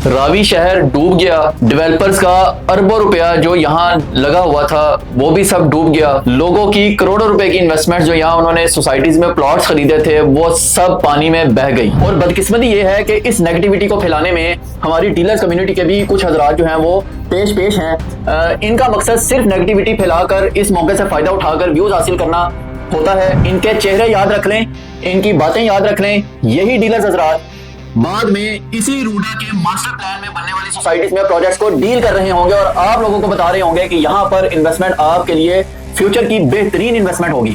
रावी शहर डूब गया। डेवलपर्स का अरबों रुपया जो यहाँ लगा हुआ था वो भी सब डूब गया। लोगों की करोड़ों रुपए की इन्वेस्टमेंट जो यहाँ उन्होंने सोसाइटीज में प्लॉट्स खरीदे थे वो सब पानी में बह गई। और बदकिस्मती ये है कि इस नेगेटिविटी को फैलाने में हमारी डीलर्स कम्युनिटी के भी कुछ हजरात जो हैं वो पेश हैं। इनका मकसद सिर्फ नेगेटिविटी फैलाकर इस मौके से फायदा उठाकर व्यूज हासिल करना होता है। इनके चेहरे याद रख लें, इनकी बातें याद रख लें। यही डीलर्स हजरात बाद में इसी रूडा के मास्टर प्लान में बनने वाली सोसाइटीज में प्रोजेक्ट्स को डील कर रहे होंगे और आप लोगों को बता रहे होंगे कि यहाँ पर इन्वेस्टमेंट आपके लिए फ्यूचर की बेहतरीन इन्वेस्टमेंट होगी।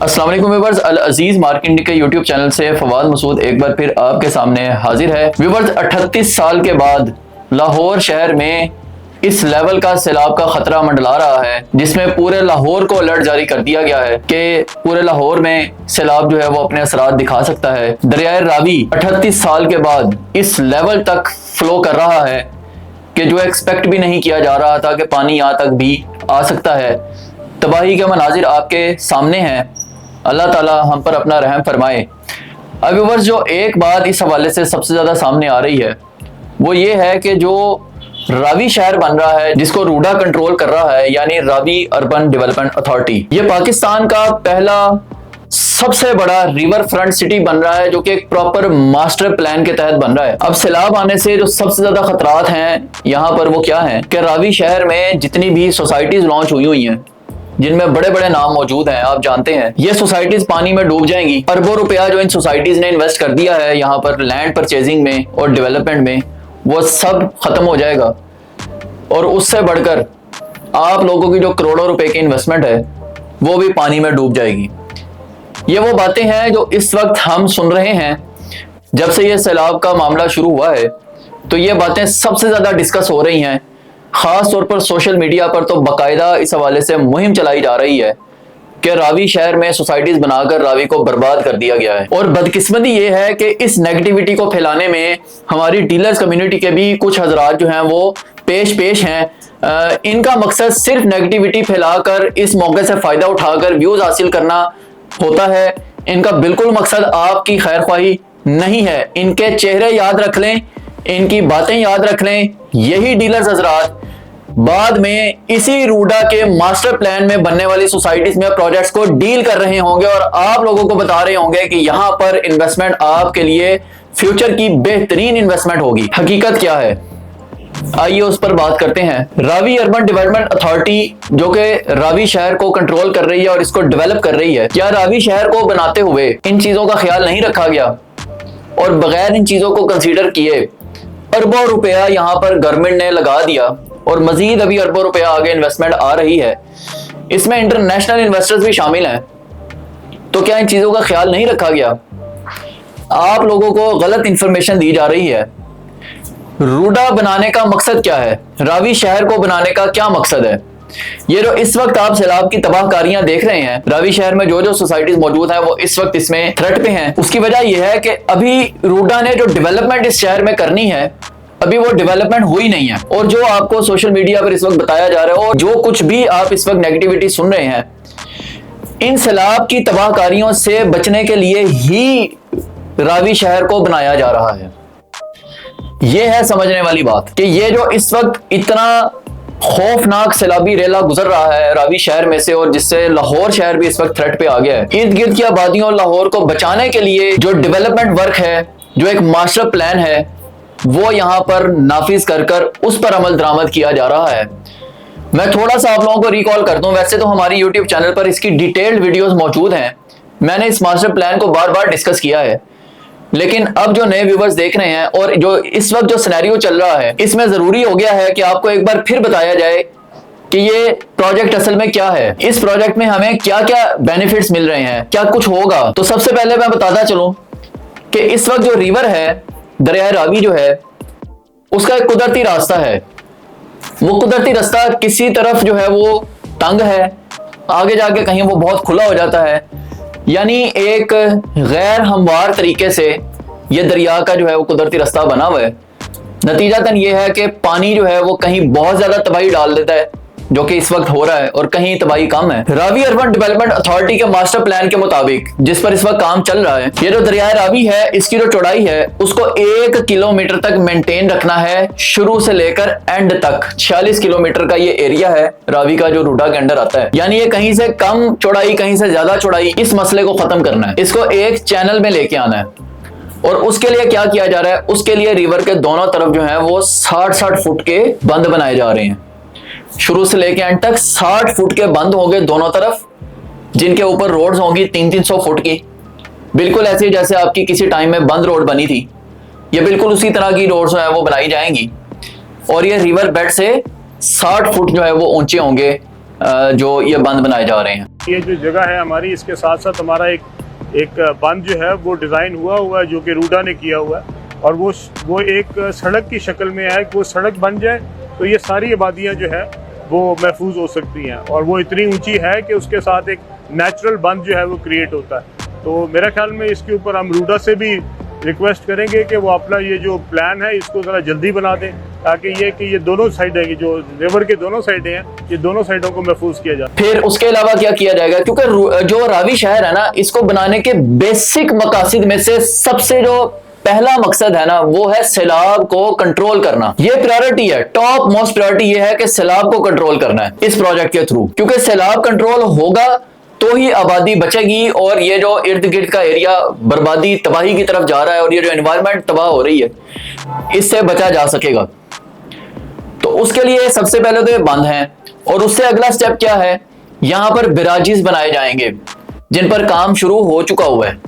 अस्सलाम वालेकुम व्यूअर्स, अल अजीज मार्केटिंग के यूट्यूब चैनल से फवाद मसूद एक बार फिर आपके सामने हाजिर है। व्यूअर्स, 38 साल के बाद लाहौर शहर में इस लेवल का सैलाब का खतरा मंडला रहा है, जिसमें पूरे लाहौर को अलर्ट जारी कर दिया गया है कि पूरे लाहौर में सैलाब जो है वो अपने असरात दिखा सकता है। दरियाए रावी 38 साल के बाद इस लेवल तक फ्लो कर रहा है कि जो एक्सपेक्ट भी नहीं किया जा रहा था कि पानी यहाँ तक भी आ सकता है। तबाही के मनाजिर आपके सामने हैं। अल्लाह ताला हम पर अपना रहम फरमाए। अब व्यूअर्स, जो एक बात इस हवाले से सबसे ज्यादा सामने आ रही है वो ये है कि जो रावी शहर बन रहा है जिसको रूडा कंट्रोल कर रहा है, यानी रावी अर्बन डेवलपमेंट अथॉरिटी, ये पाकिस्तान का पहला सबसे बड़ा रिवर फ्रंट सिटी बन रहा है जो कि एक प्रॉपर मास्टर प्लान के तहत बन रहा है। अब सैलाब आने से जो सबसे ज्यादा खतरात हैं यहाँ पर वो क्या हैं कि रावी शहर में जितनी भी सोसाइटीज लॉन्च हुई हैं जिनमें बड़े बड़े नाम मौजूद हैं, आप जानते हैं, ये सोसाइटीज पानी में डूब जाएंगी। अरबों रुपया जो इन सोसाइटीज ने इन्वेस्ट कर दिया है यहाँ पर लैंड परचेजिंग में और डेवलपमेंट में, वो सब खत्म हो जाएगा। और उससे बढ़कर आप लोगों की जो करोड़ों रुपए की इन्वेस्टमेंट है वो भी पानी में डूब जाएगी। ये वो बातें हैं जो इस वक्त हम सुन रहे हैं। जब से ये सैलाब का मामला शुरू हुआ है तो ये बातें सबसे ज्यादा डिस्कस हो रही हैं। खास तौर पर सोशल मीडिया पर तो बाकायदा इस हवाले से मुहिम चलाई जा रही है कि रावी शहर में सोसाइटीज बनाकर रावी को बर्बाद कर दिया गया है। और बदकिस्मती ये है कि इस नेगेटिविटी को फैलाने में हमारी डीलर्स कम्युनिटी के भी कुछ हजरात जो हैं वो पेश हैं। इनका मकसद सिर्फ नेगेटिविटी फैलाकर इस मौके से फायदा उठाकर व्यूज हासिल करना होता है। इनका बिल्कुल मकसद आपकी खैर ख्वाही नहीं है। इनके चेहरे याद रख लें, इनकी बातें याद रख लें। यही डीलर्स हजरात बाद में इसी रूडा के मास्टर प्लान में बनने वाली सोसाइटीज में प्रोजेक्ट्स को डील कर रहे होंगे और आप लोगों को बता रहे होंगे कि यहां पर इन्वेस्टमेंट आपके लिए फ्यूचर की बेहतरीन इन्वेस्टमेंट होगी। हकीकत क्या है, आइए उस पर बात करते हैं। रावी अर्बन डेवलपमेंट अथॉरिटी जो कि रावी शहर को कंट्रोल कर रही है और इसको डेवलप कर रही है, क्या रावी शहर को बनाते हुए इन चीजों का ख्याल नहीं रखा गया और बगैर इन चीजों को कंसीडर किए अरबों रुपया यहाँ पर गवर्नमेंट ने लगा दिया और मजीद अभी अरबों रुपया आगे इन्वेस्टमेंट आ रही है। इसमें इंटरनेशनल इन्वेस्टर्स भी शामिल हैं। तो क्या इन चीजों का ख्याल नहीं रखा गया? आप लोगों को गलत इंफॉर्मेशन दी जा रही है। रूडा बनाने का मकसद क्या है? रावी शहर को बनाने का क्या मकसद है? ये जो इस वक्त आप सैलाब की तबाहकारियां देख रहे हैं, रावी शहर में जो जो सोसाइटीज मौजूद हैं वो इस वक्त इसमें थ्रेट पे हैं। उसकी वजह यह है कि अभी रूडा ने जो डेवलपमेंट इस शहर में करनी है अभी वो डेवलपमेंट हुई नहीं है। और जो आपको सोशल मीडिया पर इस वक्त बताया जा रहा है और जो कुछ भी आप इस वक्त नेगेटिविटी सुन रहे हैं, इन सैलाब की तबाहकारियों से बचने के लिए ही रावी शहर को बनाया जा रहा है। यह है समझने वाली बात कि ये जो इस वक्त इतना खौफनाक सैलाबी रेला गुजर रहा है रावी शहर में से और जिससे लाहौर शहर भी इस वक्त थ्रेट पे आ गया है, इर्द गिर्द की आबादियों लाहौर को बचाने के लिए जो डेवलपमेंट वर्क है, जो एक मास्टर प्लान है, वो यहाँ पर नाफिज कर उस पर अमल दरामद किया जा रहा है। मैं थोड़ा सा आप लोगों को रिकॉल कर दूं, वैसे तो हमारी यूट्यूब चैनल पर इसकी डिटेल्ड वीडियोस मौजूद हैं। मैंने इस मास्टर प्लान को बार बार डिस्कस किया है, लेकिन अब जो नए व्यूवर्स देख रहे हैं और जो इस वक्त जो सिनेरियो चल रहा है, इसमें जरूरी हो गया है कि आपको एक बार फिर बताया जाए कि ये प्रोजेक्ट असल में क्या है, इस प्रोजेक्ट में हमें क्या क्या बेनिफिट्स मिल रहे हैं, क्या कुछ होगा। तो सबसे पहले मैं बताता चलूं कि इस वक्त जो रिवर है, दरिया रावी जो है, उसका एक कुदरती रास्ता है। वो कुदरती रास्ता किसी तरफ जो है वो तंग है, आगे जाके कहीं वो बहुत खुला हो जाता है। यानी एक गैर हमवार तरीके से ये दरिया का जो है वो कुदरती रास्ता बना हुआ है। नतीजातन ये है कि पानी जो है वो कहीं बहुत ज्यादा तबाही डाल देता है जो कि इस वक्त हो रहा है, और कहीं तबाही कम है। रावी अर्बन डेवलपमेंट अथॉरिटी के मास्टर प्लान के मुताबिक, जिस पर इस वक्त काम चल रहा है, ये जो दरिया रावी है इसकी जो चौड़ाई है उसको 1 किलोमीटर तक मेंटेन रखना है, शुरू से लेकर एंड तक। 46 किलोमीटर का ये एरिया है रावी का जो रूडा के अंडर आता है, यानी ये कहीं से कम चौड़ाई कहीं से ज्यादा चौड़ाई, इस मसले को खत्म करना है, इसको एक चैनल में लेके आना है। और उसके लिए क्या किया जा रहा है, उसके लिए रिवर के दोनों तरफ जो है वो 60-60 फुट के बंद बनाए जा रहे हैं। शुरू से लेके एंड तक 60 फुट के बंद होंगे दोनों तरफ, जिनके ऊपर रोड्स होंगी 300-300 फुट की, बिल्कुल ऐसे जैसे आपकी किसी टाइम में बंद रोड बनी थी, ये बिल्कुल उसी तरह की रोड्स है वो बनाई जाएंगी। और ये रिवर बेड से 60 फुट जो है वो ऊंचे होंगे जो ये बंद बनाए जा रहे हैं। ये जो जगह है हमारी, इसके साथ साथ हमारा एक बंद जो है वो डिज़ाइन हुआ है, जो कि रूडा ने किया हुआ है, और वो एक सड़क की शक्ल में है। वो सड़क बन जाए तो ये सारी आबादियाँ जो है वो महफूज हो सकती हैं, और वो इतनी ऊंची है कि उसके साथ एक नेचुरल बंद जो है वो क्रिएट होता है। तो मेरे ख्याल में इसके ऊपर हम रूडा से भी रिक्वेस्ट करेंगे कि वो अपना ये जो प्लान है इसको ज़रा जल्दी बना दें, ताकि ये दोनों साइडें की जो रिवर के दोनों साइडें हैं, ये दोनों साइडों को महफूज किया जाए। फिर उसके अलावा क्या किया जाएगा, क्योंकि जो रावी शहर है ना, इसको बनाने के बेसिक मकासद में से सबसे जो पहला मकसद है ना, वो है सैलाब को कंट्रोल करना। ये प्रायोरिटी है, टॉप मोस्ट प्रायोरिटी ये है कि सैलाब को कंट्रोल करना है इस प्रोजेक्ट के थ्रू, क्योंकि सैलाब कंट्रोल होगा तो ही आबादी बचेगी, और ये जो इर्द गिर्द का एरिया बर्बादी तबाही की तरफ जा रहा है और ये जो एनवायरनमेंट तबाह हो रही है, इससे बचा जा सकेगा। तो उसके लिए सबसे पहले तो ये बंद है, और उससे अगला स्टेप क्या है, यहां पर बैराजेस बनाए जाएंगे जिन पर काम शुरू हो चुका हुआ है।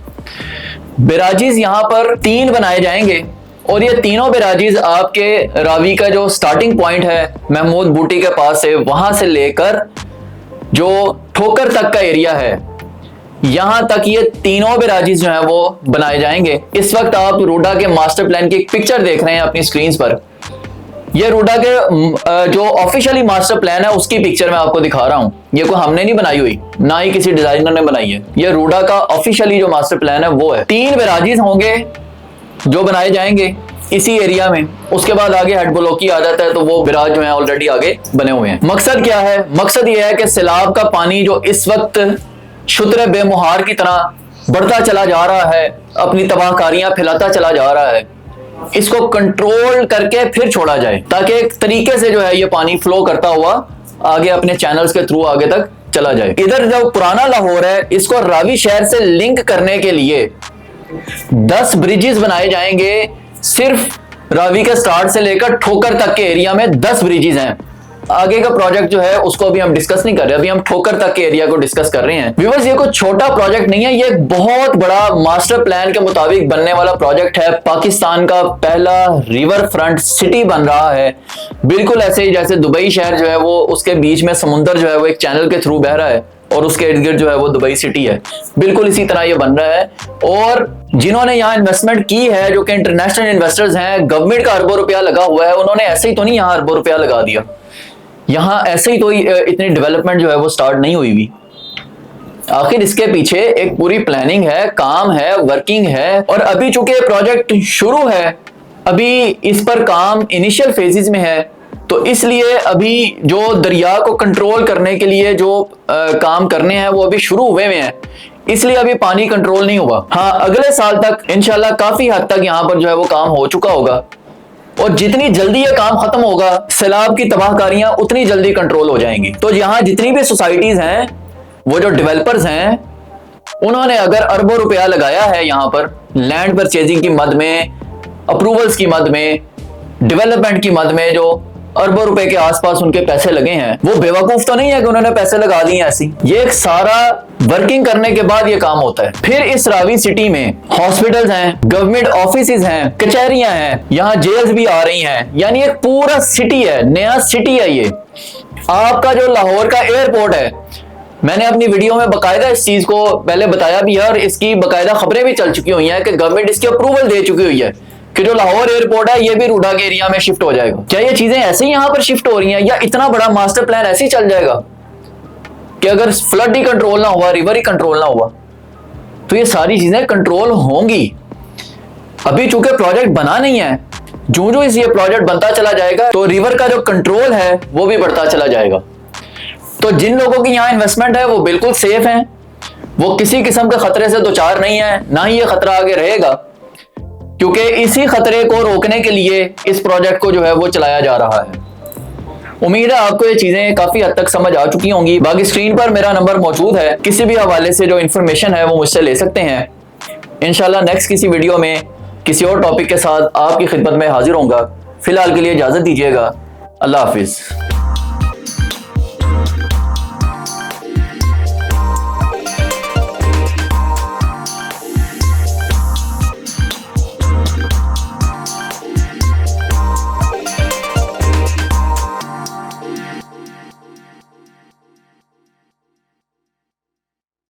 बैराजेस यहां पर 3 बनाए जाएंगे, और ये तीनों बैराजेस आपके रावी का जो स्टार्टिंग पॉइंट है महमूद बूटी के पास से, वहां से लेकर जो ठोकर तक का एरिया है, यहां तक ये तीनों बैराजेस जो है वो बनाए जाएंगे। इस वक्त आप रूडा के मास्टर प्लान की एक पिक्चर देख रहे हैं अपनी स्क्रीन पर। ये रूडा के जो ऑफिशियली मास्टर प्लान है उसकी पिक्चर मैं आपको दिखा रहा हूं। ये कोई हमने नहीं बनाई हुई, ना ही किसी डिजाइनर ने बनाई है, ये रूडा का ऑफिशियली जो मास्टर प्लान है वो है। 3 बैराजेस होंगे जो बनाए जाएंगे इसी एरिया में। उसके बाद आगे हेड ब्लॉक आ जाता है, तो वो बैराज जो है ऑलरेडी आगे बने हुए हैं। मकसद क्या है, मकसद ये है कि सैलाब का पानी जो इस वक्त शुत्र बेमुहार की तरह बढ़ता चला जा रहा है, अपनी तबाहकारियां फैलाता चला जा रहा है, इसको कंट्रोल करके फिर छोड़ा जाए, ताकि एक तरीके से जो है ये पानी फ्लो करता हुआ आगे अपने चैनल्स के थ्रू आगे तक चला जाए। इधर जो पुराना लाहौर है, इसको रावी शहर से लिंक करने के लिए 10 ब्रिजेस बनाए जाएंगे। सिर्फ रावी के स्टार्ट से लेकर ठोकर तक के एरिया में 10 ब्रिजेस हैं। आगे का प्रोजेक्ट जो है उसको अभी हम डिस्कस नहीं कर रहे, अभी हम ठोकर तक के एरिया को डिस्कस कर रहे हैं। व्यूअर्स, ये कोई छोटा प्रोजेक्ट नहीं है, ये एक बहुत बड़ा मास्टर प्लान के मुताबिक बनने वाला प्रोजेक्ट है। पाकिस्तान का पहला रिवर फ्रंट सिटी बन रहा है, बिल्कुल ऐसे ही जैसे दुबई शहर जो है वो उसके बीच में समुंदर जो है वो एक चैनल के थ्रू बह रहा है, और उसके इर्द गिर्द जो है वो दुबई सिटी है। बिल्कुल इसी तरह ये बन रहा है। और जिन्होंने यहाँ इन्वेस्टमेंट की है, जो कि इंटरनेशनल इन्वेस्टर्स हैं, गवर्नमेंट का अरबों रुपया लगा हुआ है, उन्होंने ऐसे ही तो नहीं यहाँ अरबों रुपया लगा दिया, यहाँ ऐसे ही तो इतनी डेवलपमेंट जो है वो स्टार्ट नहीं हुई भी। आखिर इसके पीछे एक पूरी प्लानिंग है, काम है, वर्किंग है। और अभी चूंकि प्रोजेक्ट शुरू है, अभी इस पर काम इनिशियल फेजेस में है, तो इसलिए अभी जो दरिया को कंट्रोल करने के लिए जो काम करने हैं वो अभी शुरू हुए में हैं, इसलिए अभी पानी कंट्रोल नहीं हुआ। हाँ, अगले साल तक इंशाल्लाह काफी हद तक यहाँ पर जो है वो काम हो चुका होगा, और जितनी जल्दी ये काम खत्म होगा, सैलाब की तबाहकारियां उतनी जल्दी कंट्रोल हो जाएंगी। तो यहाँ जितनी भी सोसाइटीज हैं, वो जो डेवलपर्स हैं, उन्होंने अगर अरबों रुपया लगाया है यहाँ पर लैंड परचेजिंग की मद में, अप्रूवल्स की मद में, डेवलपमेंट की मद में, जो अरबों रुपए के आसपास उनके पैसे लगे हैं, वो बेवकूफ तो नहीं है कि उन्होंने पैसे लगा दिए ऐसी। ये एक सारा वर्किंग करने के बाद ये काम होता है। फिर इस रावी सिटी में हॉस्पिटल्स हैं, गवर्नमेंट ऑफिसेज हैं, कचहरियां हैं, यहाँ जेल्स भी आ रही हैं, यानी एक पूरा सिटी है, नया सिटी है ये। आपका जो लाहौर का एयरपोर्ट है, मैंने अपनी वीडियो में बकायदा इस चीज को पहले बताया भी है, और इसकी बकायदा खबरें भी चल चुकी हुई हैं कि गवर्नमेंट इसकी अप्रूवल दे चुकी हुई है कि जो लाहौर एयरपोर्ट है ये भी रूडा के एरिया में शिफ्ट हो जाएगा। क्या ये चीजें ऐसे ही यहाँ पर शिफ्ट हो रही हैं, या इतना बड़ा मास्टर प्लान ऐसे ही चल जाएगा कि अगर फ्लड ही कंट्रोल ना हुआ, रिवर ही कंट्रोल ना हुआ, तो ये सारी चीजें कंट्रोल होंगी। अभी चूंकि प्रोजेक्ट बना नहीं है, जो जो ये प्रोजेक्ट बनता चला जाएगा तो रिवर का जो कंट्रोल है वो भी बढ़ता चला जाएगा। तो जिन लोगों की यहाँ इन्वेस्टमेंट है वो बिल्कुल सेफ हैं, वो किसी किस्म के खतरे से दो चार नहीं है, ना ही ये खतरा आगे रहेगा, क्योंकि इसी खतरे को रोकने के लिए इस प्रोजेक्ट को जो है वो चलाया जा रहा है। उम्मीद है आपको ये चीजें काफी हद तक समझ आ चुकी होंगी। बाकी स्क्रीन पर मेरा नंबर मौजूद है, किसी भी हवाले से जो इन्फॉर्मेशन है वो मुझसे ले सकते हैं। इंशाल्लाह नेक्स्ट किसी वीडियो में किसी और टॉपिक के साथ आपकी खिदमत में हाजिर होऊंगा। फिलहाल के लिए इजाजत दीजिएगा। अल्लाह हाफिज।